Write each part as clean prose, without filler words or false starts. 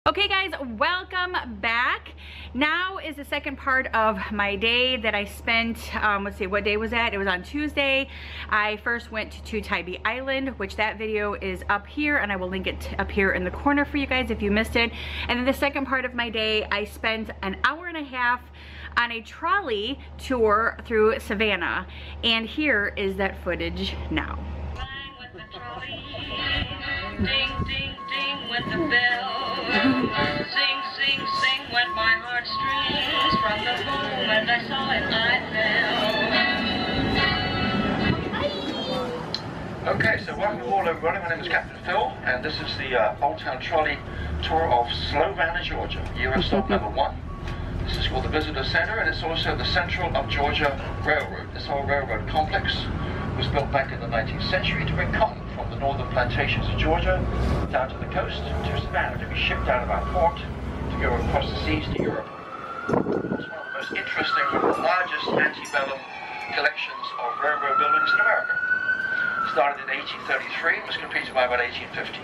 Okay guys, welcome back. Now is the second part of my day that I spent, let's see, what day was that? It was on Tuesday. I first went to Tybee Island, which that video is up here, and I will link it up here in the corner for you guys if you missed it. And then the second part of my day, I spent an hour and a half on a trolley tour through Savannah. And here is that footage now. With the trolley, ding, ding, ding with the bell. Sing, sing, sing went my heartstrings. From the moment I saw it, I fell. Okay, so welcome all everybody. My name is Captain Phil, and this is the Old Town Trolley tour of Savannah, Georgia. US stop number 1. This is called the Visitor Center, and it's also the Central of Georgia Railroad. This whole railroad complex was built back in the 19th century to bring cotton from the northern plantations of Georgia down to the coast to Savannah to be shipped out of our port to go across the seas to Europe. It's one of the most interesting and largest antebellum collections of railroad buildings in America. Started in 1833 and was completed by about 1850.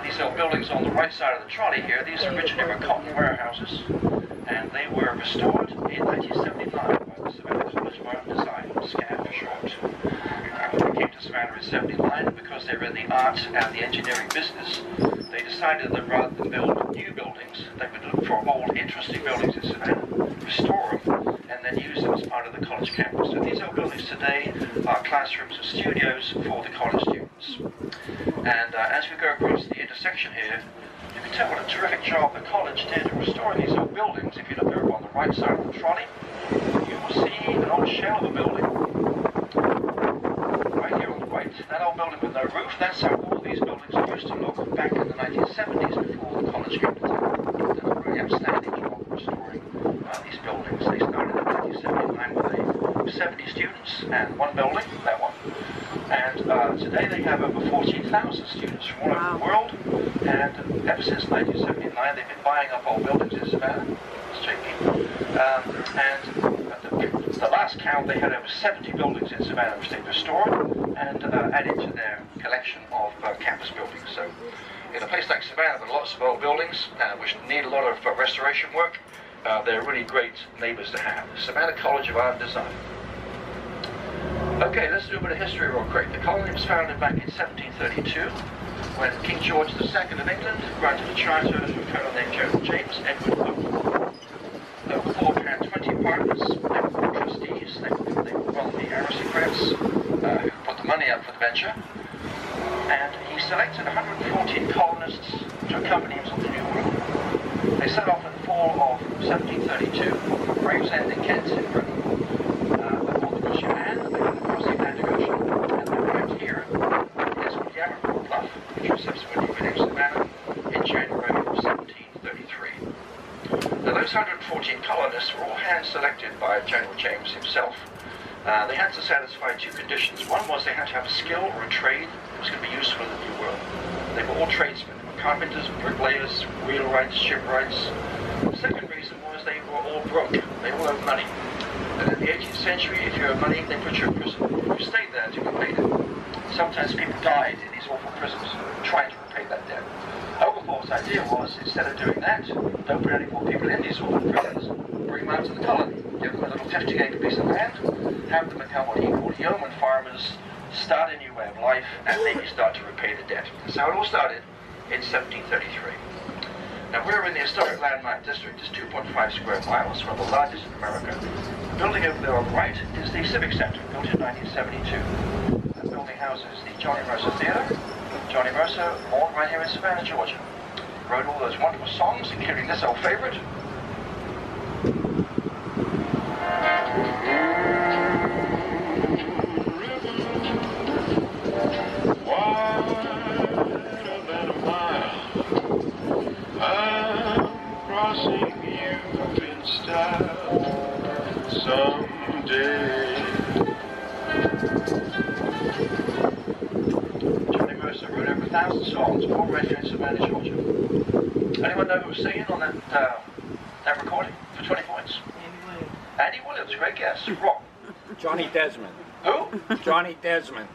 These are buildings on the right side of the trolley here. These originally were cotton warehouses, and they were restored in 1979 by the Savannah College of Art and Design, SCAD for short. They came to Savannah in 79 because they were in the art and the engineering business. They decided that rather than build new buildings, they would look for old, interesting buildings in Savannah, restore them, and then use them as part of the college campus. So these old buildings today are classrooms and studios for the college students. And as we go across the intersection here, you can tell what a terrific job the college did in restoring these old buildings. If you look over on the right side of the trolley, you will see an old shell of a building. Right here on the right. That old building with no roof, that's how all these buildings used to look back in the 1970s before the college came to town. They did a really outstanding job of restoring these buildings. They started in 1979 with 70 students and one building, that one. And today they have over 14,000 students from all over the world. And ever since 1979, they've been buying up old buildings in Savannah. It's cheeky. And at the last count, they had over 70 buildings in Savannah which they restored and added to their collection of campus buildings. So in a place like Savannah, there are lots of old buildings which need a lot of restoration work. They're really great neighbors to have. Savannah College of Art and Design. Okay, let's do a bit of history real quick. The colony was founded back in 1732 when King George II of England granted a charter to a fellow named James Edward Logan. The board had 20 partners, they were trustees, they were one of the aristocrats who put the money up for the venture, and he selected 114 colonists to accompany him on the New World. They set off in the fall of 1732 from Gravesend in Kent in Britain. Those 114 colonists were all hand-selected by General James himself. They had to satisfy two conditions. One was they had to have a skill or a trade that was going to be useful in the New World. They were all tradesmen. They were carpenters, bricklayers, wheelwrights, shipwrights. The second reason was they were all broke. They all owed money. And in the 18th century, if you owed money, they put you in prison. You stayed there until you paid it. Sometimes people died in these awful prisons trying to repay that debt. Oglethorpe's idea was, instead of doing that, don't put any more people in these awful prisons, bring them out to the colony, give them a little 50-acre piece of land, have them become what he called yeoman farmers, start a new way of life, and maybe start to repay the debt. That's how it all started in 1733. Now we're in the historic landmark district. It's 2.5 square miles, one of the largest in America. The building over there on the right is the Civic Center, built in 1972. That building houses the Johnny Mercer Theater. Johnny Mercer, born right here in Savannah, Georgia. Wrote all those wonderful songs, including this old favorite. Wider than a mile, I'm crossing you in style someday. Wrote over 1,000 songs, all right here in Savannah, Georgia. Anyone know who was singing on that recording for 20 points? Andy Williams, great guess. Wrong. Johnny Desmond. Who? Johnny Desmond.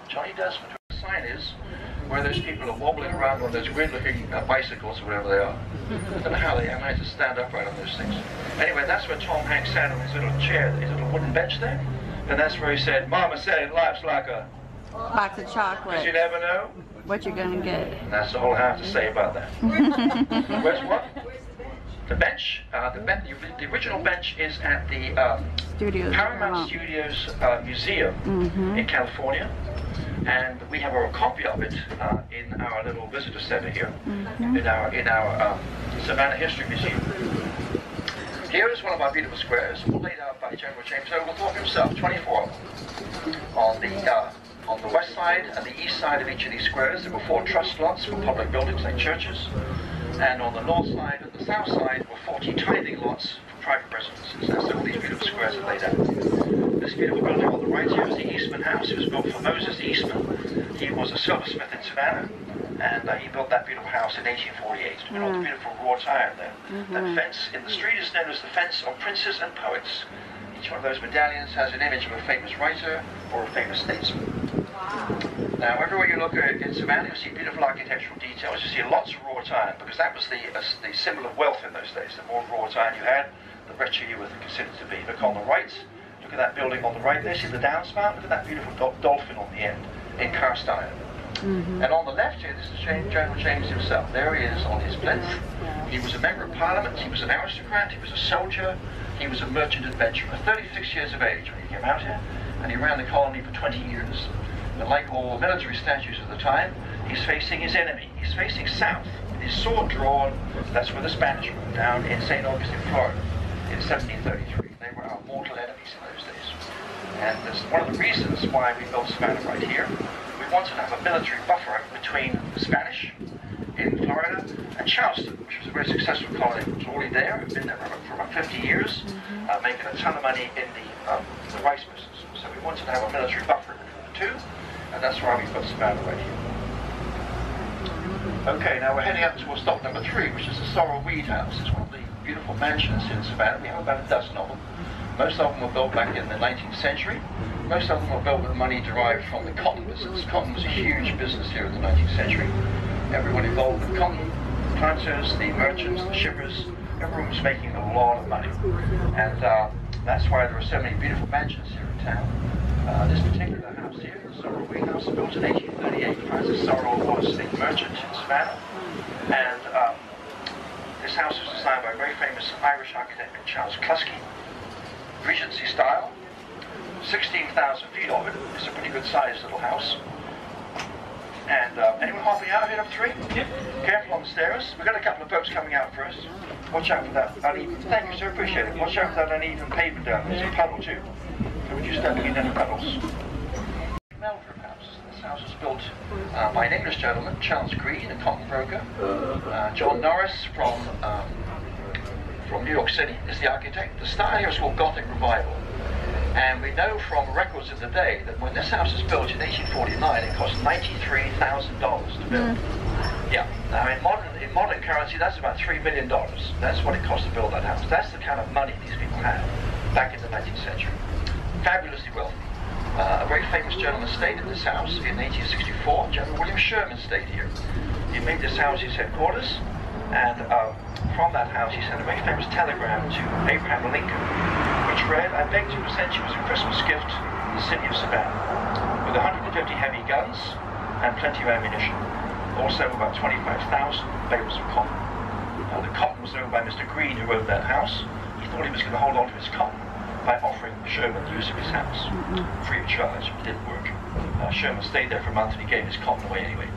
Johnny Desmond. The sign is where those people are wobbling around on those weird-looking bicycles or whatever they are. I don't know how they manage to stand upright on those things. Anyway, that's where Tom Hanks sat on his little chair, his little wooden bench there. And that's where he said, Mama said life's like a box of chocolate. 'cause you never know What you're gonna get. And that's all I have to say about that. Where's what? The bench. The original bench is at the Paramount Studios Museum in California, and we have a copy of it in our little visitor center here, in our Savannah History Museum. Here is one of our beautiful squares, all laid out by General James Oglethorpe himself, 24 of them. On the west side and the east side of each of these squares, there were 4 trust lots for public buildings like churches. And on the north side and the south side were 40 tithing lots for private residences. That's all these beautiful squares are laid out. This beautiful building on the right here is the Eastman House. It was built for Moses Eastman. He was a silversmith in Savannah, and he built that beautiful house in 1848. With all the beautiful wrought iron there. That fence in the street is known as the Fence of Princes and Poets. Each one of those medallions has an image of a famous writer or a famous statesman. Now, everywhere you look in Savannah, you see beautiful architectural details. You see lots of wrought iron, because that was the symbol of wealth in those days. The more wrought iron you had, the richer you were considered to be. Look on the right, look at that building on the right there. See the downspout? Look at that beautiful dolphin on the end in cast iron. And on the left here, this is General James himself. There he is on his plinth. He was a member of Parliament, he was an aristocrat, he was a soldier, he was a merchant adventurer. 36 years of age when he came out here, and he ran the colony for 20 years. And like all military statues of the time, he's facing his enemy. He's facing south, with his sword drawn. That's where the Spanish were, down in St. Augustine, Florida, in 1733. They were our mortal enemies in those days. And that's one of the reasons why we built Savannah right here. We wanted to have a military buffer between the Spanish in Florida and Charleston, which was a very successful colony. It was already there. It had been there for about 50 years, making a ton of money in the rice business. So we wanted to have a military buffer between the two. And that's why we put Savannah right here. Okay, now we're heading up towards stop number 3, which is the Sorrel House. It's one of the beautiful mansions in Savannah. We have about a dozen of them. Most of them were built back in the 19th century. Most of them were built with money derived from the cotton business. Cotton was a huge business here in the 19th century. Everyone involved with cotton, the planters, the merchants, the shippers, everyone was making a lot of money. And that's why there are so many beautiful mansions here in town. This particular house here, the Sorrel House, was built in 1838. Francis Sorrel was a merchant in Savannah, and this house was designed by a very famous Irish architect named Charles Cluskey. Regency style, 16,000 feet of it. It's a pretty good sized little house. And anyone hopping out here up 3? Yep. Careful on the stairs. We've got a couple of boats coming out first. Watch out for that uneven. Thank you, sir. Appreciate it. Watch out for that uneven pavement down there. There's a puddle too. So would you stepping in any puddles? Melford House. This house was built by an English gentleman, Charles Green, a cotton broker. John Norris from New York City is the architect. The style here is called Gothic Revival. And we know from records of the day that when this house was built in 1849, it cost $93,000 to build. Yeah, now in modern currency, that's about $3 million. That's what it cost to build that house. That's the kind of money these people had back in the 19th century. Fabulously wealthy. A very famous gentleman stayed in this house in 1864. General William Sherman stayed here. He made this house his headquarters, and from that house he sent a very famous telegram to Abraham Lincoln, which read, "I beg to present you as a Christmas gift the city of Savannah, with 150 heavy guns and plenty of ammunition. Also about 25,000 bales of cotton." The cotton was owned by Mr. Green, who owned that house. He thought he was going to hold on to his cotton by offering Sherman the use of his house, free of charge. It didn't work. Sherman stayed there for a month and he gave his cotton away anyway.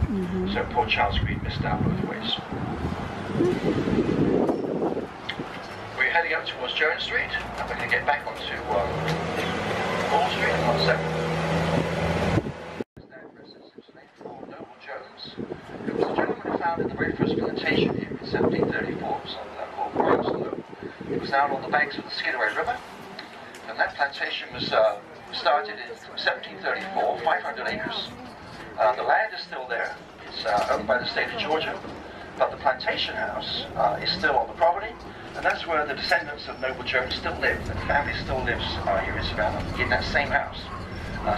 So poor Charles Green missed out both ways. We're heading up towards Jones Street, and we're going to get back onto Wall Street in 1 second. Noble Jones, who was the gentleman who founded the very first plantation here in 1734, something called Armstrong. It was down on the banks of the Skidaway River, and that plantation was started in 1734, 500 acres. The land is still there. It's owned by the state of Georgia. But the plantation house is still on the property, and that's where the descendants of Noble Jones still live. The family still lives here in Savannah, in that same house.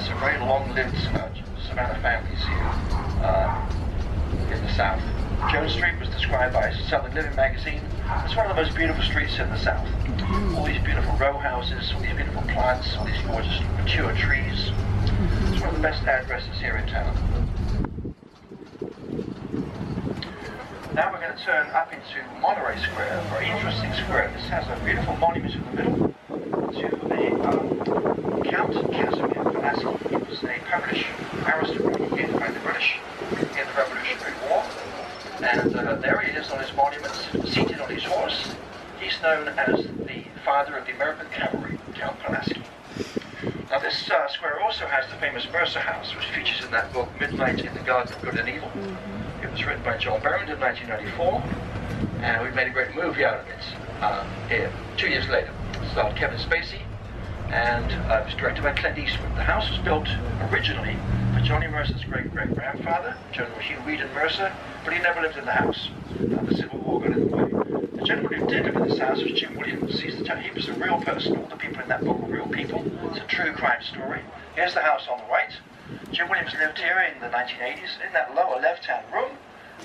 So very long-lived Savannah families here. in the South. Jones Street was described by Southern Living magazine as one of the most beautiful streets in the South. All these beautiful row houses, all these beautiful plants, all these gorgeous mature trees. It's one of the best addresses here in town. Now we're going to turn up into Monterey Square, a very interesting square. This has a beautiful monument in the middle to the Count Casimir Pulaski. He was a Polish aristocrat created by the British in the Revolutionary War. And there he is on his monument, seated on his horse. He's known as the father of the American cavalry, Count Pulaski. Now this square also has the famous Mercer House, which features in that book, Midnight in the Garden of Good and Evil. It was written by John Berman in 1994, and we made a great movie out of it here 2 years later. It starred Kevin Spacey, and it was directed by Clint Eastwood. The house was built originally for Johnny Mercer's great-great-grandfather, General Hugh Weedon Mercer, but he never lived in the house. The Civil War got in the way. The gentleman who did live in this house was Jim Williams. He was a real person. All the people in that book were real people. It's a true crime story. Here's the house on the right. Jim Williams lived here in the 1980s, in that lower left-hand room,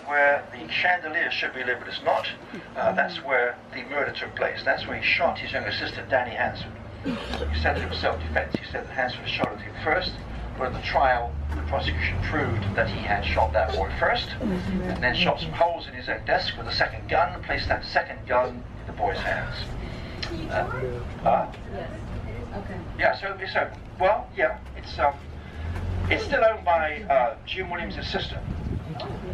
where the chandelier should be lit, but it's not. That's where the murder took place. That's where he shot his young assistant, Danny Hansford. He said it was self-defense. He said that Hansford shot at him first, but in the trial, the prosecution proved that he had shot that boy first, and then shot some holes in his own desk with a second gun, placed that second gun in the boy's hands. Yes. Okay. Yeah, so well, yeah, it's still owned by Jim Williams' sister.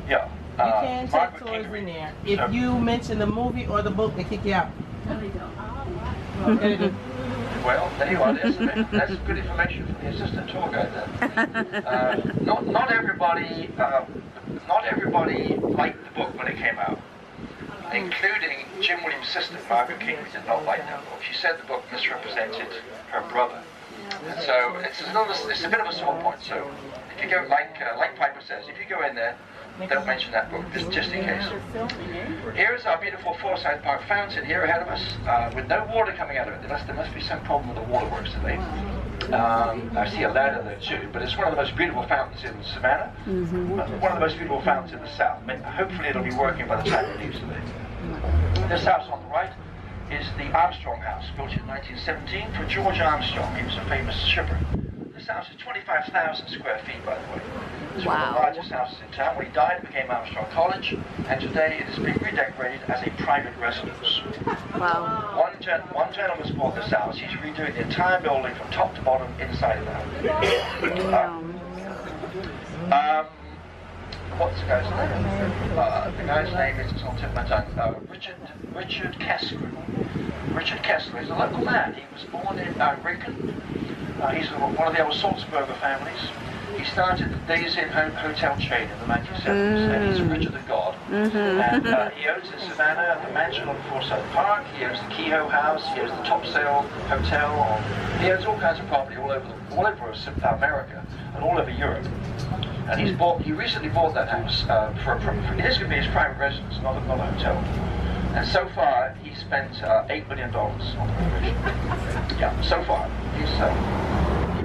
Yeah. You can take tours in there. If you mention the movie or the book, they kick you out. Well, there you are. That's good information from the assistant tour guide there. Not everybody liked the book when it came out, including Jim Williams' sister, Margaret King, who did not like that book. She said the book misrepresented her brother. And so it's a bit of a sore point. So if you go, like Piper says, if you go in there, don't mention that book, just in case. Here's our beautiful Forsyth Park fountain here ahead of us, with no water coming out of it. There must be some problem with the waterworks today. I see a ladder there too, but it's one of the most beautiful fountains in Savannah. One of the most beautiful fountains in the South. Hopefully it'll be working by the time it leaves today. This house on the right is the Armstrong House, built in 1917 for George Armstrong. He was a famous shipper. This house is 25,000 square feet, by the way. It's one of the largest houses in town. When he died, it became Armstrong College, and today it is being redecorated as a private residence. Wow. One gentleman's bought this house. He's redoing the entire building from top to bottom inside of the house. What's the guy's name? The guy's name is, it's on the tip of my tongue, Richard Kessler. Richard Kessler is a local man. He was born in Rincon. He's one of the old Salzburger families. He started the Days Inn hotel chain in the 1970s, and he's richer than God. And he owns in Savannah the mansion on Forsyth Park. He owns the Kehoe House. He owns the Topsail Hotel. He owns all kinds of property all over America and all over Europe. And he recently bought that house it is going to be his private residence, not a hotel. And so far, he spent $8 million on the renovation. Yeah, so far. He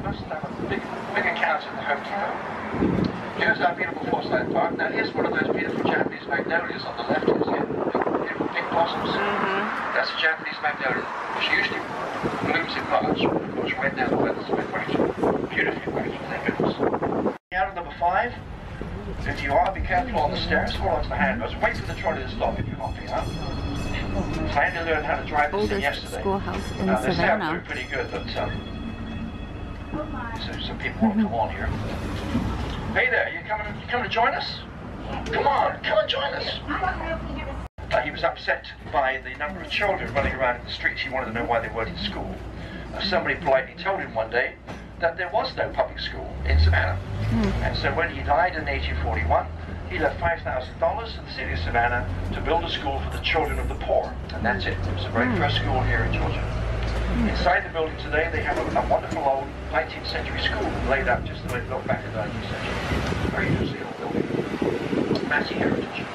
must have a big account in the Home Depot. Here's our beautiful Forsyth Park. Now, here's one of those beautiful Japanese magnolias on the left. You see beautiful pink blossoms. That's a Japanese magnolia, which usually blooms in March. Of course, right now the weather's a bit wet. Beautifully working, thank goodness. Out of number 5. If you are, be careful on the stairs, hold on to the handrails, wait for the trolley to stop if you're hopping up. So I had to learn how to drive this thing yesterday. Schoolhouse in They Savannah. sound pretty good, but so some people want to come on here. Hey there, you coming to join us? Come on join us. He was upset by the number of children running around in the streets. He wanted to know why they weren't in school. Somebody politely told him one day that there was no public school in Savannah. And so when he died in 1841, he left $5,000 to the city of Savannah to build a school for the children of the poor. And that's it. It was the very first school here in Georgia. Inside the building today, they have a wonderful old 19th century school laid out just the way it looked back in the 19th century. Very interesting old building. Massey heritage.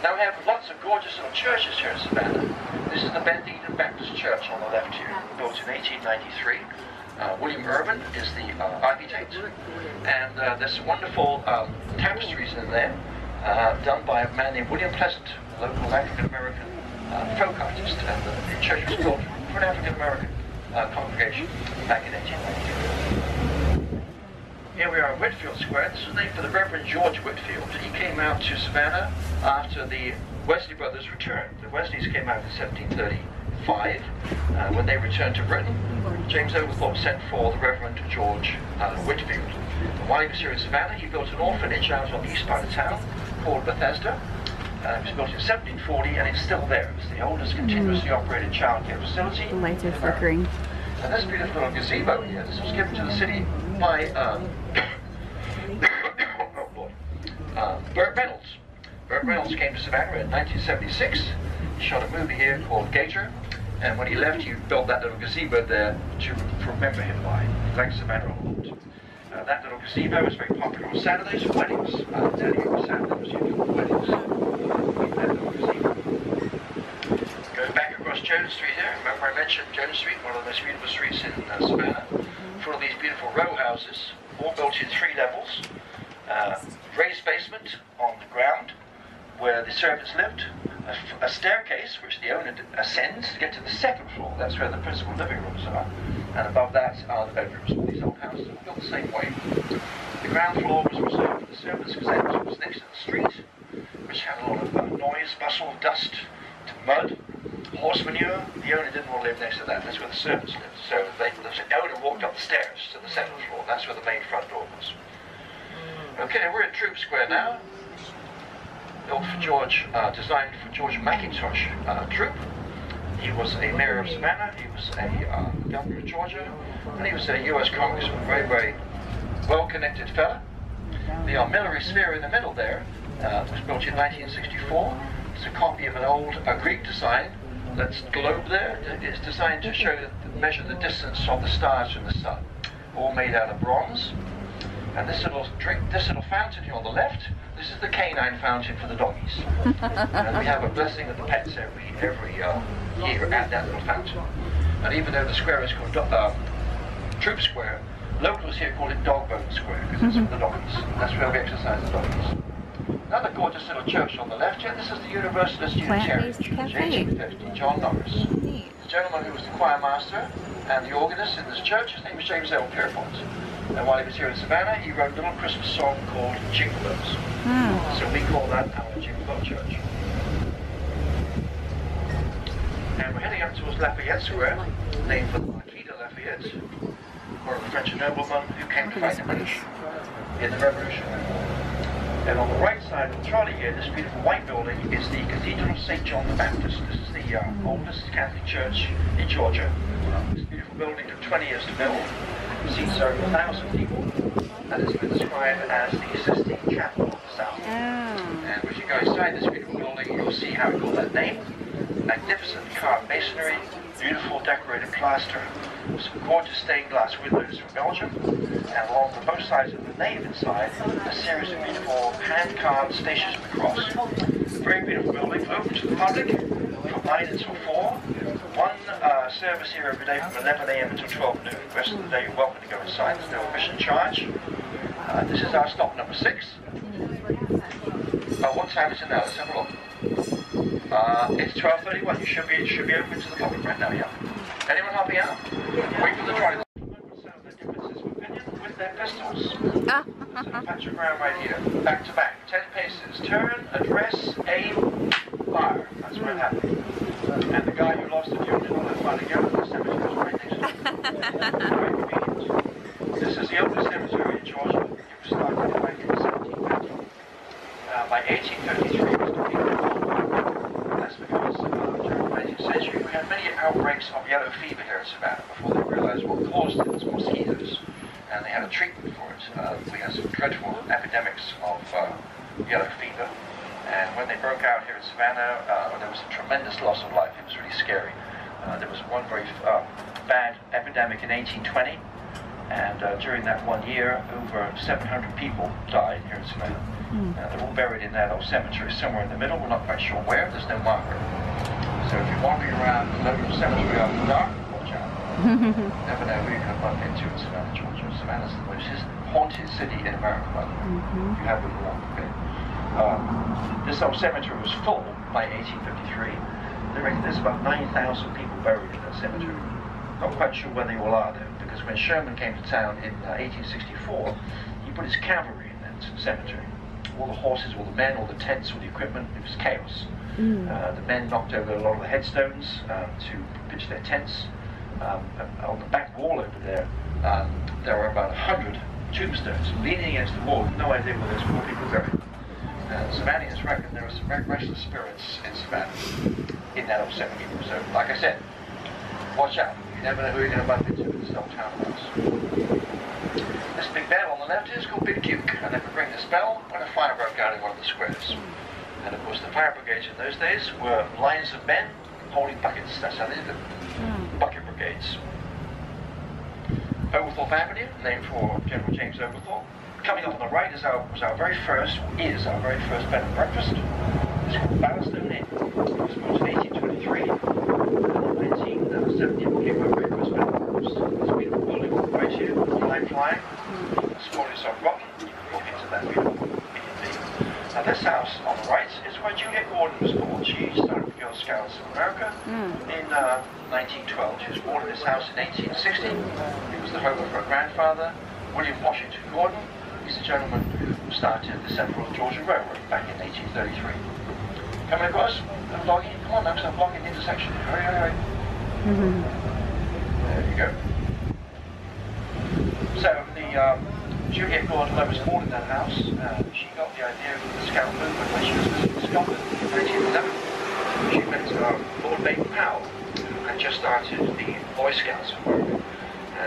Now we have lots of gorgeous little churches here in Savannah. This is the Bend Eden Baptist Church on the left here, built in 1893. William Urban is the architect, and there's some wonderful tapestries in there done by a man named William Pleasant, a local African-American folk artist, and the church was built for an African-American congregation back in 1892. Here we are in Whitfield Square. This was named for the Reverend George Whitfield. He came out to Savannah after the Wesley brothers returned. The Wesleys came out in 1735. When they returned to Britain, James Oglethorpe sent for the Reverend George Whitfield. And while he was here in Savannah, he built an orphanage out on the east part of town called Bethesda. It was built in 1740 and it's still there. It's the oldest continuously operated childcare facility. The lights are flickering. And this beautiful little gazebo here, this was given to the city by Burt Reynolds. Burt Reynolds came to Savannah in 1976. He shot a movie here called Gator, and when he left, he built that little gazebo there to remember him by. He liked Savannah a lot. That little gazebo was very popular on Saturdays for weddings. Saturday was used for weddings. That little gazebo. Going back across Jones Street here, remember I mentioned Jones Street, one of the most beautiful streets in Savannah, full of these beautiful row houses, all built in 3 levels. Raised basement on the ground where the servants lived, a staircase which the owner ascends to get to the 2nd floor. That's where the principal living rooms are, and above that are the bedrooms. All these old houses were built the same way. The ground floor was reserved for the servants because that was next to the street, which had a lot of noise, bustle, dust, mud, horse manure. The owner didn't want to live next to that. That's where the servants lived. So the owner walked up the stairs to the 2nd floor. That's where the main front door was. Okay, we're in Troop Square now. Built for George, designed for George McIntosh Troop. He was a mayor of Savannah, he was a governor of Georgia, and he was a U.S. congressman, very, very well-connected fella. The Armillary Sphere in the middle there was built in 1964. It's a copy of an old Greek design. That globe there is designed to measure the distance of the stars from the sun, all made out of bronze. And this little fountain here on the left, this is the canine fountain for the doggies. And we have a blessing of the pets every year at that little fountain. And even though the square is called Troop Square, locals here call it Dog Bone Square because it's for the doggies. That's where we exercise the doggies. Another gorgeous little church on the left here. This is the Universalist Unitarian Church, 1850, John Norris. The gentleman who was the choir master and the organist in this church, his name was James L. Pierpont. And while he was here in Savannah, he wrote a little Christmas song called Jingle Bells. So we call that our Jingle Bell Church. And we're heading up towards Lafayette Square, named for the Marquis de Lafayette, or the French nobleman who came to fight the British in the Revolution. And on the right side of the trolley here, this beautiful white building is the Cathedral of St. John the Baptist. This is the oldest Catholic church in Georgia. This beautiful building took 20 years to build. Seats over 1,000 people, and it's been described as the Sistine Chapel of the South. And if you go inside this beautiful building, you'll see how it got that name. Magnificent carved masonry, beautiful decorated plaster, some gorgeous stained glass windows from Belgium, and along both sides of the nave inside, a series of beautiful hand-carved stations of the cross. A very beautiful building, open to the public from 9 until 4. One service here every day from 11 a.m. until 12 noon. The rest of the day you're welcome to go inside. There's no admission charge. This is our stop number 6. What time is it now? Let's have a look. It's 12:31. You should be open to the public right now, yeah. Anyone helping out? Wait for the trolley. Some of the differences of opinion with their pistols. So patch your ground right here. Back to back. 10 paces. Turn, address, aim, fire. That's where it happened. And the guy who lost the unit on that fight again, the cemetery was right next to him. Very convenient. This is the oldest cemetery in Georgia. It was started in 1750. By 1853 it was completely full. That's because during the 19th century we had many outbreaks of yellow fever here in Savannah before they realized what caused it was mosquitoes. And they had a treatment for it. We had some dreadful epidemics of yellow fever. And when they broke out here in Savannah, there was a tremendous loss of life. It was really scary. There was one very bad epidemic in 1820, and during that 1 year, over 700 people died here in Savannah. They're all buried in that old cemetery somewhere in the middle. We're not quite sure where. There's no marker. So if you're wandering around the local cemetery after dark, watch out. Never know who you're going to bump into in Savannah, Georgia. Savannah's the most haunted city in America, by the way. If you haven't been walked, okay. This old cemetery was full by 1853. They reckon there's about 9,000 people buried in that cemetery. Not quite sure where they all are though, because when Sherman came to town in 1864, he put his cavalry in that cemetery. All the horses, all the men, all the tents, all the equipment, it was chaos. The men knocked over a lot of the headstones to pitch their tents. On the back wall over there, there were about 100 tombstones leaning against the wall, no idea where those poor people were buried. Savannahans reckon there are some very restless spirits in Savannah, in that old cemetery. So, like I said, watch out. You never know who you're going to bump into in this old town house. This big bell on the left is called Big Duke, and they would ring this bell when a fire broke out in one of the squares. And of course, the fire brigades in those days were lines of men holding buckets. That's how they did them. Bucket brigades. Oglethorpe Avenue, named for General James Oglethorpe. Coming up on the right is our very first bed and breakfast. It's called Ballaststone Inn. It was built in 1823. And in 1970 it became our very first bed and breakfast. This beautiful building on the right here, line flying. The spot is so rocky, you can walk into that beautiful B&B. Now this house on the right is where Juliet Gordon was born. She started the Girl Scouts of America in 1912. She was born in this house in 1860. It was the home of her grandfather, William Washington Gordon. He's the gentleman who started the Central Georgia Railroad back in 1833. Coming across, little doggy, come on now, because I'm blocking the intersection. Hurry, hurry, hurry. There you go. So, Juliet Gordon was born in that house. She got the idea of the Scout movement when she was visiting Scotland in 1911. She met Lord Baden Powell, who had just started the Boy Scouts of America.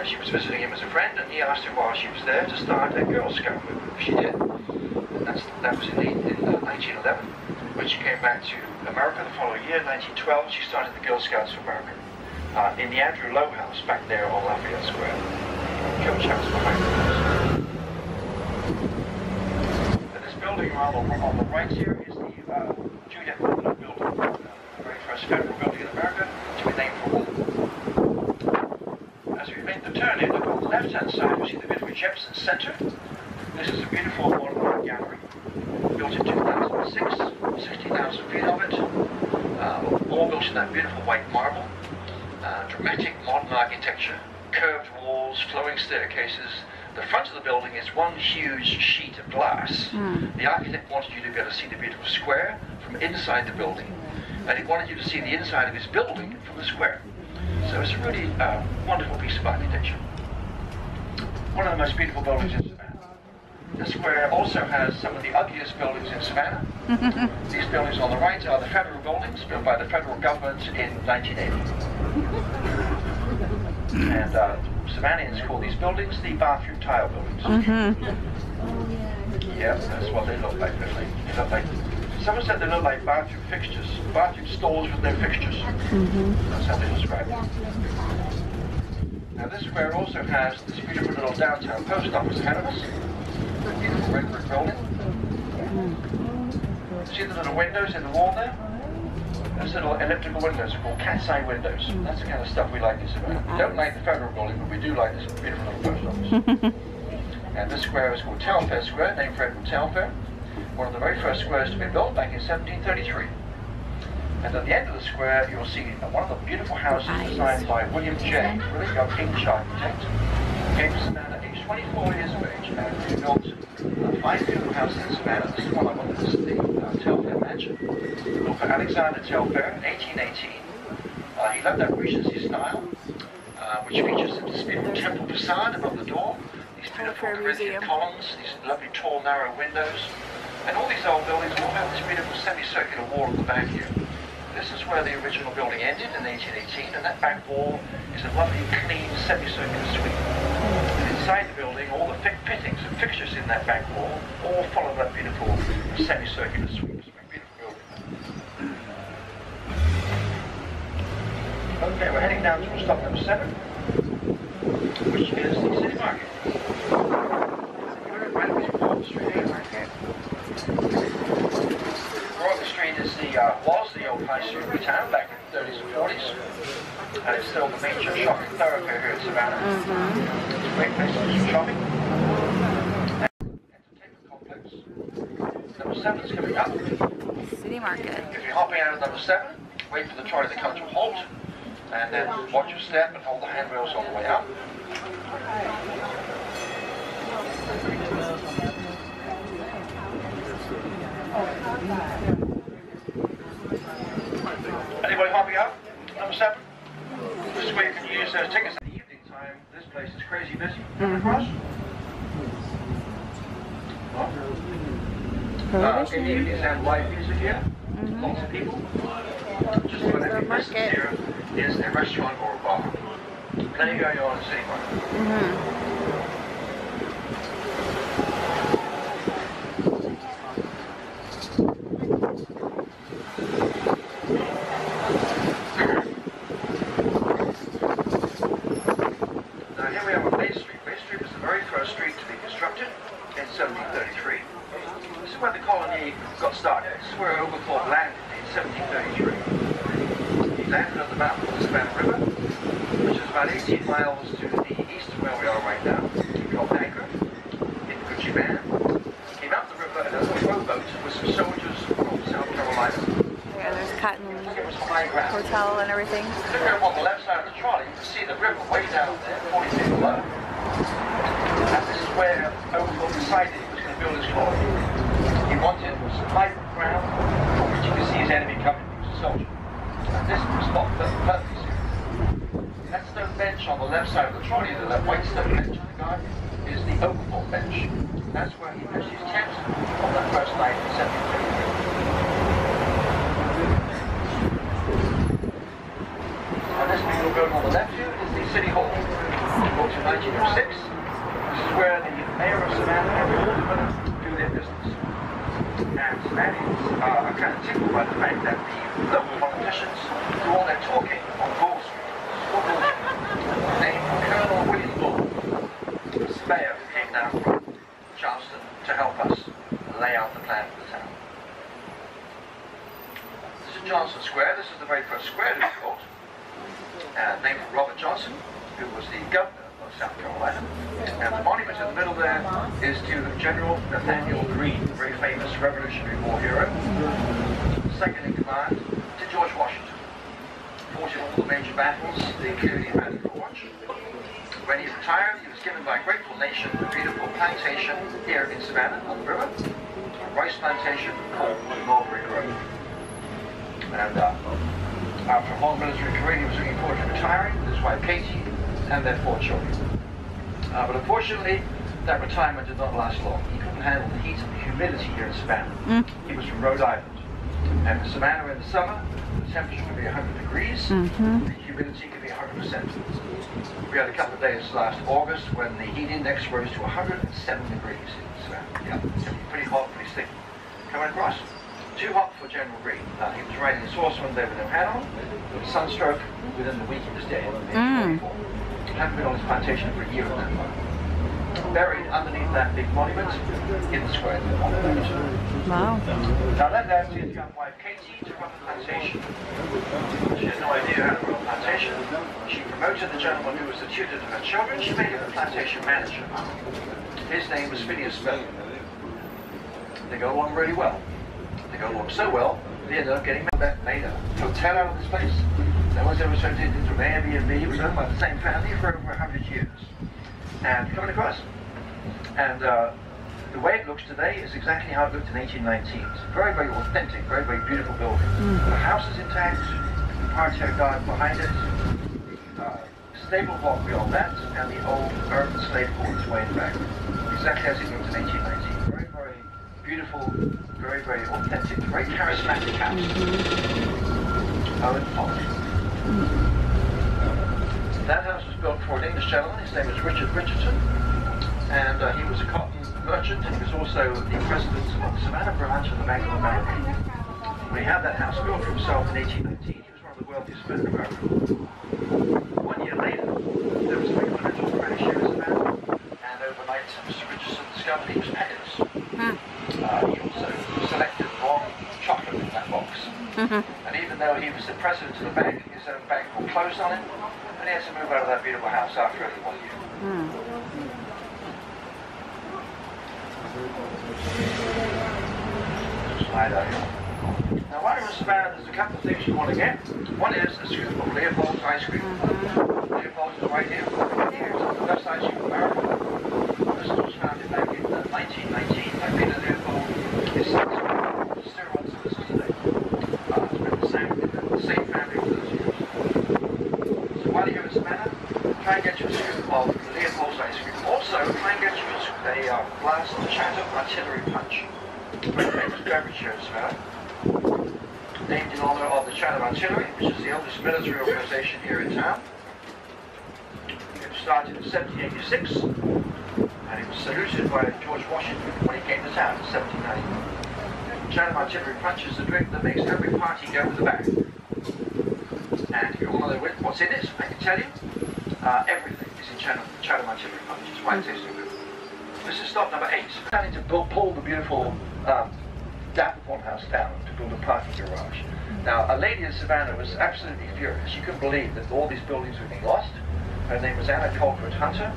She was visiting him as a friend, and he asked her while she was there to start a Girl Scout movement. She did. And that was in 1911. When she came back to America the following year, 1912, she started the Girl Scouts of America in the Andrew Lowe House back there on Lafayette Square. Coach house behind the house. And this building on the right here is the Juliet Gordon building, the very first federal building in America to be named for a woman. As we make the turn here, look on the left-hand side, you see the beautiful Jefferson Center. This is a beautiful modern art gallery, built in 2006, 60,000 feet of it, all built in that beautiful white marble, dramatic modern architecture, curved walls, flowing staircases. The front of the building is one huge sheet of glass. The architect wanted you to be able to see the beautiful square from inside the building, and he wanted you to see the inside of his building from the square. So it's a really wonderful piece of architecture. One of the most beautiful buildings in Savannah. The square also has some of the ugliest buildings in Savannah. These buildings on the right are the federal buildings built by the federal government in 1980. And Savannahans call these buildings the bathroom tile buildings. Yeah, that's what they look like, really. They look like, someone said they look like bathroom fixtures, bathroom stalls with no fixtures. That's how they describe it. Now this square also has this beautiful little downtown post office ahead of us. A beautiful red brick building. See the little windows in the wall there? Those little elliptical windows are called cat's eye windows. That's the kind of stuff we like in Savannah. We don't like the federal building, but we do like this beautiful little post office. And this square is called Telfair Square, named for Edward Telfair. One of the very first squares to be built back in 1733. And at the end of the square, you'll see one of the beautiful houses designed by William J., really young English architect. Came to Savannah aged 24 years of age and rebuilt 5 beautiful houses in Savannah. This is one of them. This is the Telfair Mansion. Built for Alexander Telfair in 1818. He loved that Regency style, which features this beautiful temple facade above the door. These beautiful Corinthian columns, these lovely tall narrow windows. And all these old buildings all have this beautiful semicircular wall at the back here. This is where the original building ended in 1818, and that back wall is a lovely, clean, semicircular suite. And inside the building, all the fittings and fixtures in that back wall all follow that beautiful semicircular suite. It's a beautiful building. Okay, we're heading down to stop number 7, which is the City Market. Right up Broad Street. Broad Street is was the old high sleepy town back in the 30s and 40s. And it's still the major shopping thoroughfare here in Savannah. It's a great place to do shopping. Entertainment complex. Number 7 is coming up. City Market. If you're hopping out of number 7, wait for the trolley to come to a halt. And then watch your step and hold the handrails all the way up. Anybody hopping up? Number 7? This is where you can use those tickets at the evening time. This place is crazy busy. Coming across? In the evenings have live music here. Lots of people. Just about every distance here is a restaurant or a bar. Plenty going on in the city market. Now here we are on Bay Street. Bay Street was the very first street to be constructed in 1733. This is where the colony got started. This is where Oglethorpe landed in 1733. He landed on the mouth of the Savannah River, which is about 18 miles to the east of where we are right now. He dropped anchor in the Gucci van, came out the river in a little rowboat with some soldiers from South Carolina. Yeah, there's Cotton It was high ground. Hotel and everything. Looking up on the left side of the trolley, you can see the river way down there, 40 feet below. And this is where Oglethorpe decided he was going to build his colony. He wanted some high ground from which you could see his enemy coming. He was a soldier. And this was not perfectly secure. That stone bench on the left side of the trolley, that white stone bench on the garden, is the Oglethorpe bench. That's where he pitched his tent on that first night in 1733. And this big little building on the left here is the City Hall. Built in 1906. This is where the mayor of Savannah and the aldermen do their business. And Savannahans are kind of tickled by the fact that the local politicians do all their talking on Bull Street. Named Colonel William Bull, the surveyor who came down from Charleston to help us lay out the plan for the town. This is Johnson Square. This is the very first square to be built. Named for Robert Johnson, who was the governor of South Carolina. And the monument in the middle there is to General Nathaniel Greene, the very famous Revolutionary War hero, second in command to George Washington. Fought in all the major battles, including Valley Forge. When he retired, he was given by a grateful nation a beautiful plantation here in Savannah on the river, a rice plantation called Mulberry Grove. And after a long military career, he was looking forward to retiring with his wife Katie and their 4 children. But unfortunately, that retirement did not last long. He couldn't handle the heat and the humidity here in Savannah. He was from Rhode Island. And in Savannah in the summer, the temperature could be 100 degrees, the humidity could be 100%. We had a couple of days last August when the heat index rose to 107 degrees in Savannah. Yeah, pretty hot, pretty sticky. Coming across. Too hot for General Greene. He was riding his horse one day with no hat on, with a sunstroke within the week he was dead in 1844. Hadn't been on his plantation for a year at that time. Buried underneath that big monument in the square. Wow. Now that left his young wife Katie to run the plantation. She had no idea how to run a plantation. She promoted the gentleman who was the tutor to her children. She made him the plantation manager. His name was Phineas Miller. They go along really well. They go along so well, they ended up getting made a hotel out of this place. No one's ever turned it into an Airbnb. It was owned by the same family for over 100 years. And coming across. And the way it looks today is exactly how it looked in 1819. It's a very, very authentic, very, very beautiful building. The house is intact, the parterre garden behind it, the stable walk beyond that, and the old urban slave quarters way in the back. Exactly as it looked in 1819. Very, very beautiful, very, very authentic, very charismatic house. Owen Polished. That house was built for an English gentleman. His name was Richard Richardson, and he was a cotton merchant, and he was also the president of the Savannah branch of the Bank of America. When he had that house built for himself in 1819, he was one of the wealthiest men in America. 1 year later, there was a big financial crash here in Savannah, and overnight, Mr. Richardson discovered he was penniless. He also selected the wrong chocolate in that box. And even even though he was the president of the bank, his own bank was closed on him, and he had to move out of that beautiful house after only 1 year. Slide out here. Now, while you're in Savannah, there's a couple of things you want to get. One is a scoop of Leopold's ice cream. Leopold's is right here. It's on the best ice cream in America. This was founded back in 1919 by Peter Leopold. His son's still runs the business today. It's been the same family for those years. So while you're in Savannah, try and get you a scoop of Leopold's ice cream. Also, try and get you a glass of Chatham Artillery Punch. Very famous beverage here in Savannah. Named in honor of the Chatham Artillery, which is the oldest military organization here in town. It started in 1786, and it was saluted by George Washington when he came to town in 1791. Chatham Artillery Punch is the drink that makes every party go with the bang. And if you want to know what's in it, I can tell you, everything is in Chatham Artillery Punch. It's why it tastes so good. This is stop number 8. Planning to pull the beautiful Dapperport house down to build a parking garage. Now, a lady in Savannah was absolutely furious. She couldn't believe that all these buildings were being lost. Her name was Anna Colquitt Hunter.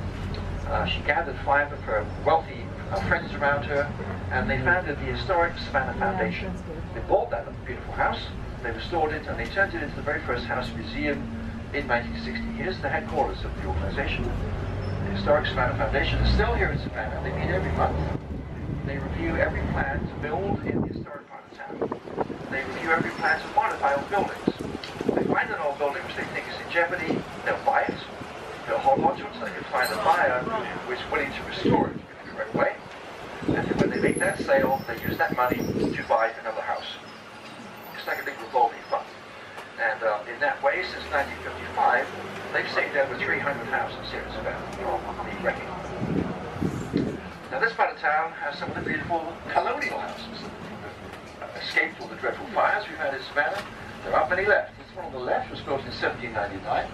She gathered 5 of her wealthy friends around her, and they founded the historic Savannah Foundation. They bought that beautiful house, they restored it, and they turned it into the very first house museum in 1960. Here's the headquarters of the organization. The historic Savannah Foundation is still here in Savannah. They meet every month. They review every plan to build in the historic part of town. They review every plan to modify old buildings. They find an old building which they think is in jeopardy, they'll buy it, they'll hold on to it so they can find a buyer who is willing to restore it in the right way. And when they make that sale, they use that money to buy another house. It's like a big revolving fund. And in that way, since 1955, they've saved over 300 houses here in Savannah from the wrecking. Now this part of town has some of the beautiful colonial houses that escaped all the dreadful fires we've had in Savannah. There aren't many left. This one on the left was built in 1799.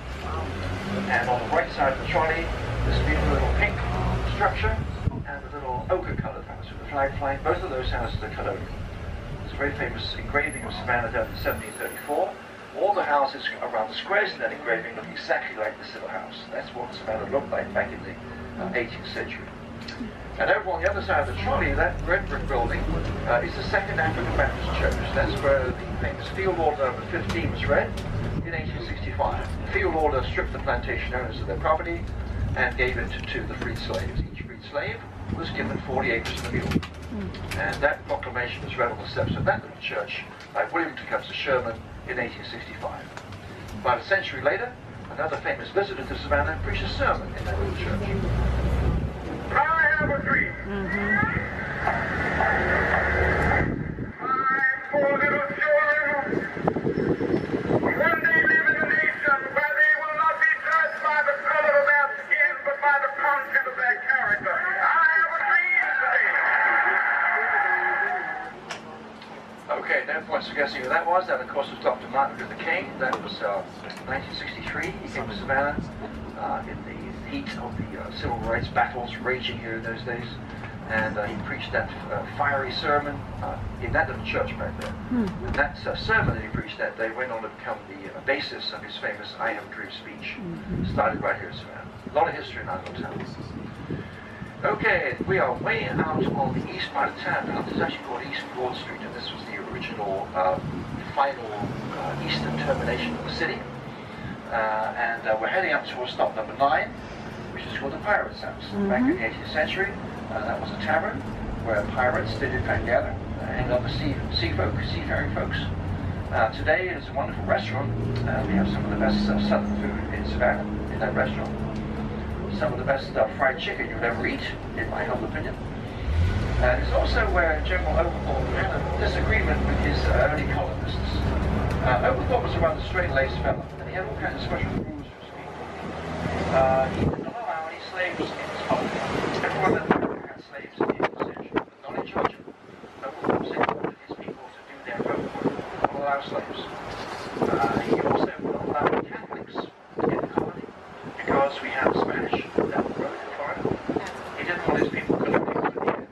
And on the right side of the trolley, this beautiful little pink structure and a little ochre-coloured house with a flag flying. Both of those houses are colonial. There's a very famous engraving of Savannah done in 1734. All the houses around the squares in that engraving look exactly like this little house. That's what Savannah looked like back in the 18th century. And over on the other side of the trolley, that red brick building is the Second African Baptist Church. That's where the famous field order number 15 was read in 1865. The field order stripped the plantation owners of their property and gave it to the freed slaves. Each freed slave was given 40 acres in the field. And that proclamation was read on the steps of that little church by William Tecumseh Sherman in 1865. About a century later, another famous visitor to Savannah preached a sermon in that little church. I have a dream. My poor little children will one day live in a nation where they will not be judged by the color of their skin, but by the content of their character. I have a dream today. Okay, no points for guessing who that was. That, of course, was Dr. Martin Luther King. That was 1963. He came to Savannah in the heat of the civil rights battles raging here in those days. And he preached that fiery sermon in that little church back there. And that sermon that he preached that day went on to become the basis of his famous I Have a Dream speech. Started right here in Savannah. A lot of history in our little town. Okay, we are way out on the east part of town now. This is actually called East Broad Street, and this was the original final eastern termination of the city. And we're heading up towards stop number 9, which is called the Pirates' House. Back in the 18th century, that was a tavern where pirates did in fact gather and other seafaring folks. Today it is a wonderful restaurant. We have some of the best southern food in Savannah in that restaurant. Some of the best fried chicken you'll ever eat, in my humble opinion. And it's also where General Oglethorpe had a disagreement with his early colonists. Oglethorpe was a rather straight-laced fellow, and he had all kinds of special rules for his people. He did not allow any slaves in his colony. Everyone that had slaves in the 18th century, but not in Georgia. Oglethorpe said he wanted his people to do their own work, not allow slaves. He also would not allow the Catholics in the colony, because we had the Spanish down the road in Florida. He didn't want his people collecting with the enemy.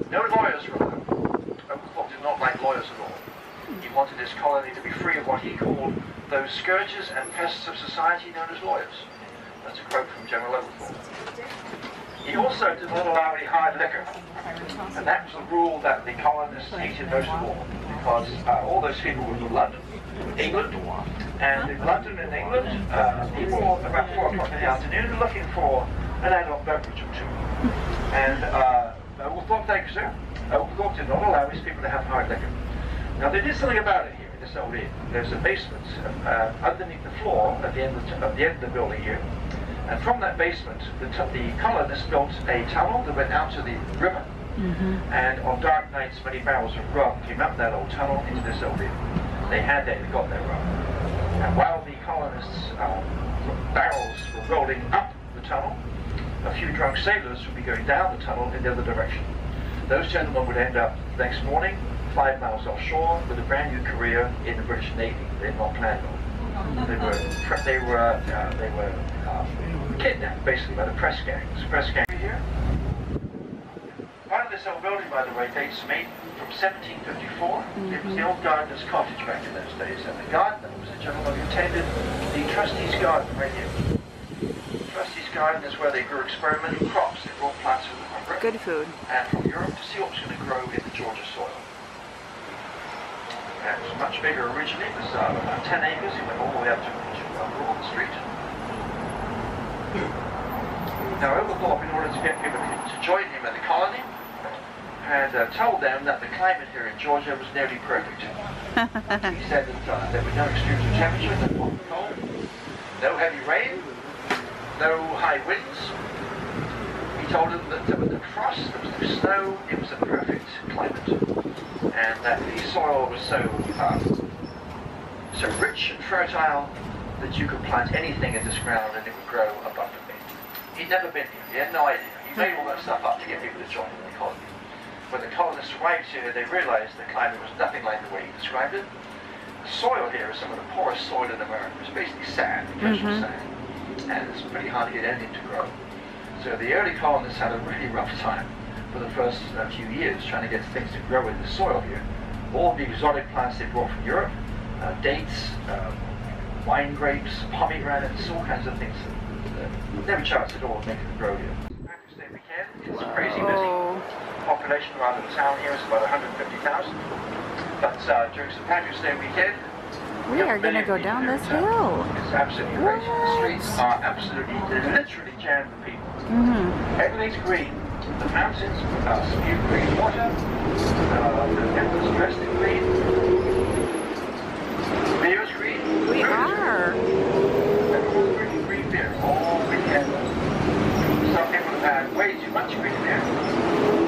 No lawyers were allowed. Oglethorpe did not like lawyers at all. He wanted his colony to be free those scourges and pests of society known as lawyers. That's a quote from General Oglethorpe. He also did not allow any hard liquor, and that was the rule that the colonists hated most of all, because all those people were from London, England, and in London and England, people about 4 o'clock in the afternoon are looking for an adult beverage or two. And Oglethorpe, thanks sir, Oglethorpe did not allow these people to have hard liquor. Now they did something about it here in this old inn. There's a basement underneath the floor at the end of the building here. And from that basement, the colonists built a tunnel that went out to the river. And on dark nights, many barrels of rum came up that old tunnel into this old inn. They got their rum. And while the colonists' barrels were rolling up the tunnel, a few drunk sailors would be going down the tunnel in the other direction. Those gentlemen would end up the next morning 5 miles offshore with a brand new career in the British Navy. They had not planned on. They were kidnapped basically by the press gangs. Press gang here. Part of this old building, by the way, dates from 1754. It was the old gardener's cottage back in those days, and the gardener was a gentleman who tended the trustees' garden right here. The trustees' garden is where they grew experimental crops. They brought plants from Europe. Good food. And from Europe to see what was going to grow in the Georgia soil. And it was much bigger originally. It was about 10 acres. It went all the way up to Broad Street. Now Oglethorpe, in order to get people to join him in the colony, had told them that the climate here in Georgia was nearly perfect. He said that there were no extremes of temperature, no hot and cold, no heavy rain, no high winds. He told them that there was no frost, there was no snow, it was a perfect climate. And that the soil was so rich and fertile that you could plant anything in this ground and it would grow abundantly. He'd never been here, he had no idea. He made all that stuff up to get people to join in the colony. When the colonists arrived here, they realized the climate was nothing like the way he described it. The soil here is some of the poorest soil in America. It's basically sand, fresh sand. And it's pretty hard to get anything to grow. So the early colonists had a really rough time for the first few years trying to get things to grow in the soil here. All the exotic plants they brought from Europe, dates, wine grapes, pomegranates, all kinds of things that never chance at all of making them grow here. Patrick's Day weekend is crazy busy. Population around the town here is about 150,000. But during St. Patrick's Day weekend, we are going to go down this hill. It's absolutely crazy. The streets are absolutely, literally jammed with people. Everything's green. The mountains spew green water. The temples dressed in green. The beer is green. We are. Everyone's drinking green beer all weekend. Some people have had way too much green beer.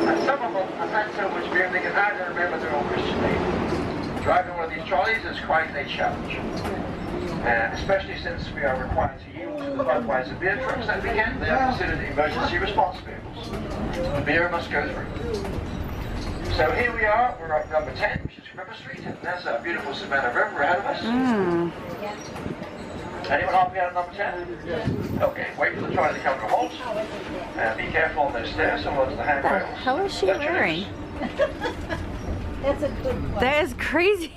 And some of them have had so much beer they can hardly remember their own Christian name. Driving one of these trolleys is quite a challenge. And especially since we are required to yield to the Budweiser beer trucks that weekend, they are considered emergency response vehicles. The beer must go through. So here we are, we're up number 10, which is River Street, and there's a beautiful Savannah River ahead of us. Anyone help me out at number 10? Okay, wait for the trolley to come to a halt. And be careful on those stairs, someone's the handrails. What the hell is she wearing? That's a good one. That is crazy.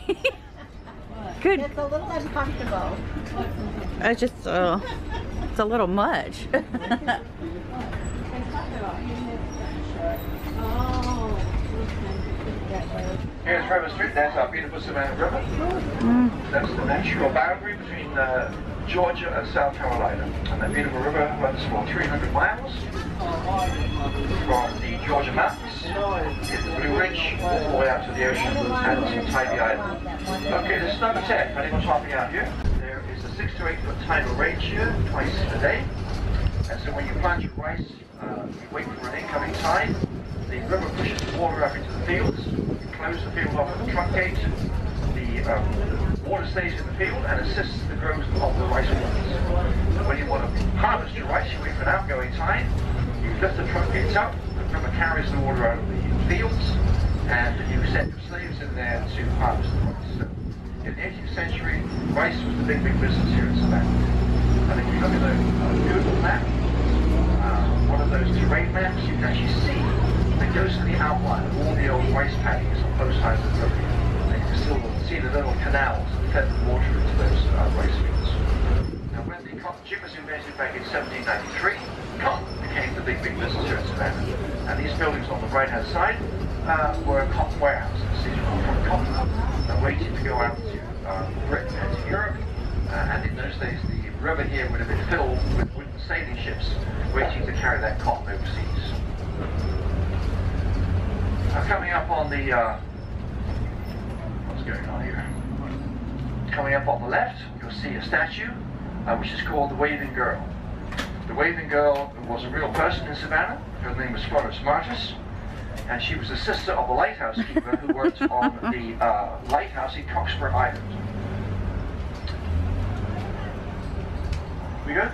Good. It's a little uncomfortable. It's just, it's a little much. Here's River Street, that's our beautiful Savannah River. That's the natural boundary between Georgia and South Carolina. And that beautiful river runs for 300 miles from the Georgia mountains in the Blue Ridge all the way out to the ocean and Tybee Island. Okay, this is number 10. Anyone's helping out here? There is a 6 to 8 foot tidal range here, twice a day. And so when you plant your rice, you wait for an incoming tide. The river pushes the water up into the fields. You close the field off with a trunk gate. The water stays in the field and assists the growth of the rice plants. When you want to harvest your rice, you wait for an outgoing tide. You lift the trunk gates up. The river carries the water out of the fields, and you send your slaves in there to harvest the rice. So in the 18th century, rice was the big business here in Savannah. And if you look at a Google map, one of those terrain maps, you can actually see the ghostly outline of all the old rice paddies on both sides of the river. And you can can still see the little canals that fed the water into those rice fields. Now, when the cotton gin was invented back in 1793, cotton became the big business here in Savannah. And these buildings on the right-hand side were cotton warehouses. These were all from cotton, waiting to go out to Britain and to Europe. And in those days, the river here would have been filled with wooden sailing ships waiting to carry that cotton overseas. Now, coming up on the what's going on here? Coming up on the left, you'll see a statue which is called the Waving Girl. The Waving Girl was a real person in Savannah. Her name was Florence Martis, and she was the sister of a lighthouse keeper who worked on the lighthouse in Cockspur Island. We good?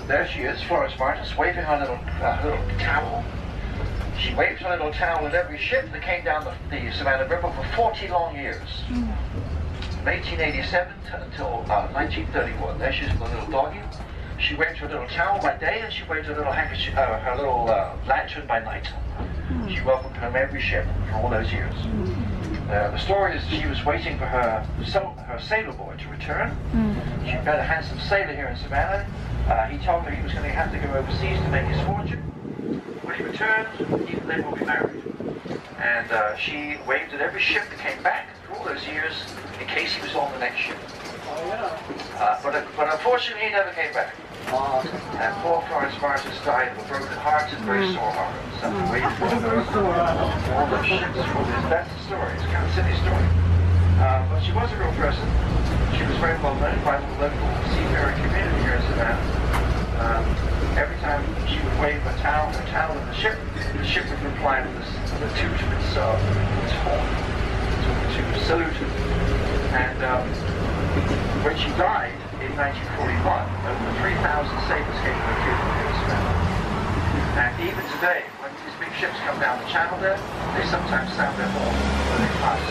There she is, Florence Martis, waving her little towel. She waved her little towel at every ship that came down the Savannah River for 40 long years. From 1887 until 1931. There she's with a little doggy. She waved her little towel by day, and she waved her little handkerchief, her little lantern by night. She welcomed home every ship for all those years. The story is she was waiting for her sailor boy to return. She met a handsome sailor here in Savannah. He told her he was going to have to go overseas to make his fortune. When he returned, they will be married. And she waved at every ship that came back for all those years in case he was on the next ship. But unfortunately, he never came back. And poor Florence Martis died of a broken heart and very sore heart. So we waited for all those ships. That's the story. It's a kind of silly story. But she was a real person. She was very well known by the local seafaring community here in Savannah. Every time she would wave her towel at the ship would reply with the toot of its horn to salute her. And when she died in 1941, over 3,000 sailors came to her funeral here in Savannah. And even today, when these big ships come down the channel there, they sometimes sound their horn when they pass.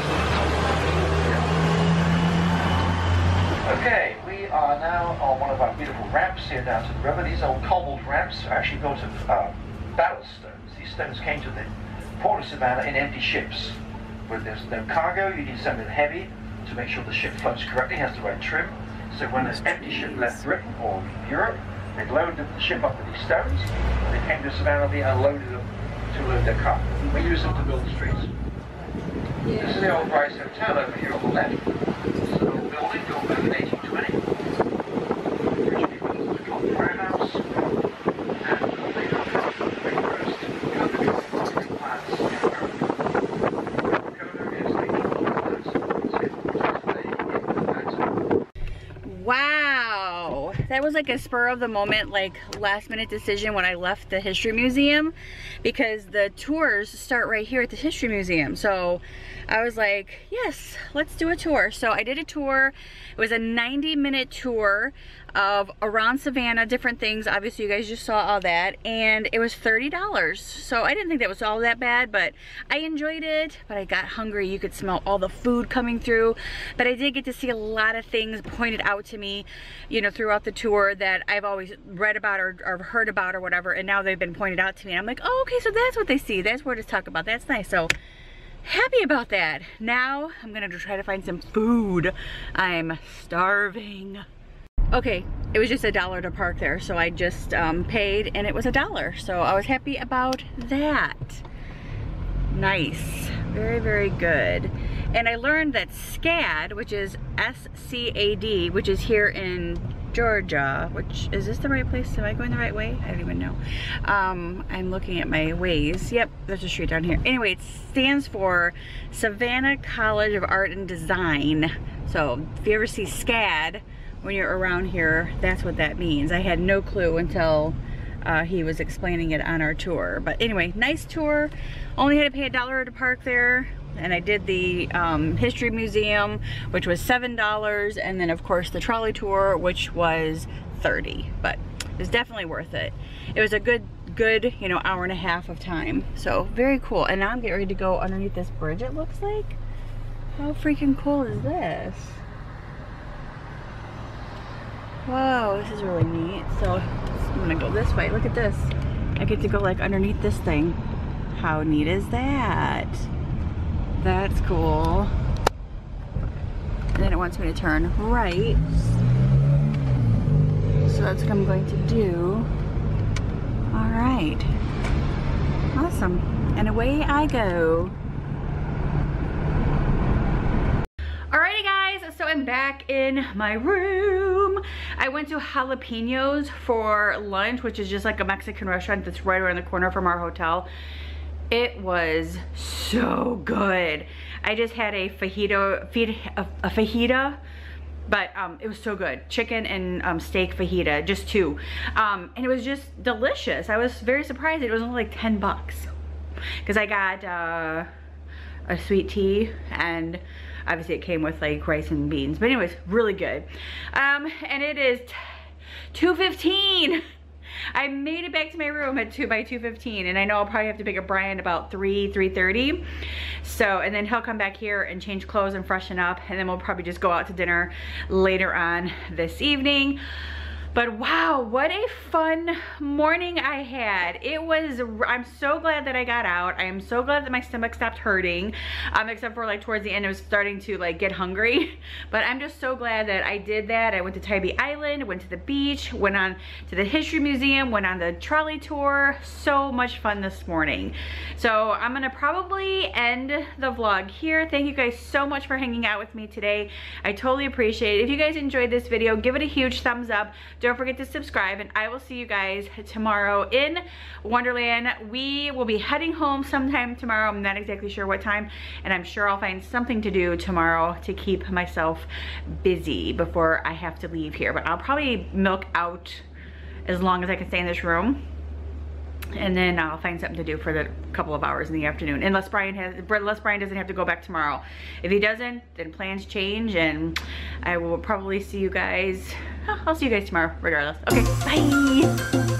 Okay, we are now on one of our beautiful ramps here down to the river. These old cobbled ramps are actually built of ballast stones. These stones came to the port of Savannah in empty ships. When there's no cargo, you need something heavy to make sure the ship floats correctly, has the right trim. So when an empty ship left Britain or Europe, they'd load the ship up with these stones. When they came to Savannah, they unloaded them to load their cargo. We use them to build the streets. Yeah. This is the old Rise Hotel over here on the left. It's an old building built back in 1820. Originally built as a cotton warehouse. And they have the big first country plants in America. Kadow is Wow, that was like a spur of the moment, like last minute decision when I left the History Museum, because the tours start right here at the History Museum. So I was like, yes, let's do a tour. So I did a tour. It was a 90-minute tour of around Savannah, different things. Obviously you guys just saw all that, and it was $30. So I didn't think that was all that bad, but I enjoyed it. But I got hungry. You could smell all the food coming through, but I did get to see a lot of things pointed out to me, you know, throughout the tour that I've always read about or heard about or whatever, and now they've been pointed out to me. I'm like, oh, okay, so that's what they see. That's where to talk about. That's nice. So happy about that. Now I'm gonna try to find some food. I'm starving. Okay, it was just $1 to park there, so I just paid, and it was $1. So I was happy about that. Nice, very, very good. And I learned that SCAD, which is S-C-A-D, which is here in Georgia, which, is this the right place? Am I going the right way? I don't even know. I'm looking at my Waze. Yep, there's a street down here. Anyway, it stands for Savannah College of Art and Design. So if you ever see SCAD when you're around here, that's what that means. I had no clue until he was explaining it on our tour. But anyway, nice tour. Only had to pay $1 to park there. And I did the History Museum, which was $7, and then of course the trolley tour, which was $30. But it was definitely worth it. It was a good, you know, hour and a half of time. So very cool. And now I'm getting ready to go underneath this bridge, it looks like. How freaking cool is this? Whoa, this is really neat. So I'm gonna go this way. Look at this. I get to go like underneath this thing. How neat is that? That's cool. And then it wants me to turn right. So that's what I'm going to do. All right. Awesome. And away I go. Alrighty guys, so I'm back in my room. I went to Jalapenos for lunch, which is just like a Mexican restaurant that's right around the corner from our hotel. It was so good. I just had a fajita, but it was so good. Chicken and steak fajita, just two. And it was just delicious. I was very surprised. It was only like 10 bucks. Because I got a sweet tea, and obviously it came with like rice and beans. But anyways, really good. And it is 2:15. I made it back to my room by 2:15, and I know I'll probably have to pick up Brian about 3:30. So, and then he'll come back here and change clothes and freshen up, and then we'll probably just go out to dinner later on this evening. But wow, what a fun morning I had. It was, I'm so glad that I got out. I am so glad that my stomach stopped hurting, except for like towards the end, it was starting to like get hungry. But I'm just so glad that I did that. I went to Tybee Island, went to the beach, went on to the History Museum, went on the trolley tour. So much fun this morning. So I'm gonna probably end the vlog here. Thank you guys so much for hanging out with me today. I totally appreciate it. If you guys enjoyed this video, give it a huge thumbs up. Don't forget to subscribe, and I will see you guys tomorrow in Wonderland. We will be heading home sometime tomorrow. I'm not exactly sure what time, and I'm sure I'll find something to do tomorrow to keep myself busy before I have to leave here. But I'll probably milk out as long as I can stay in this room, and then I'll find something to do for the couple of hours in the afternoon, unless Brian doesn't have to go back tomorrow. If he doesn't, then plans change, and I will probably see you guys. I'll see you guys tomorrow regardless. Okay, bye.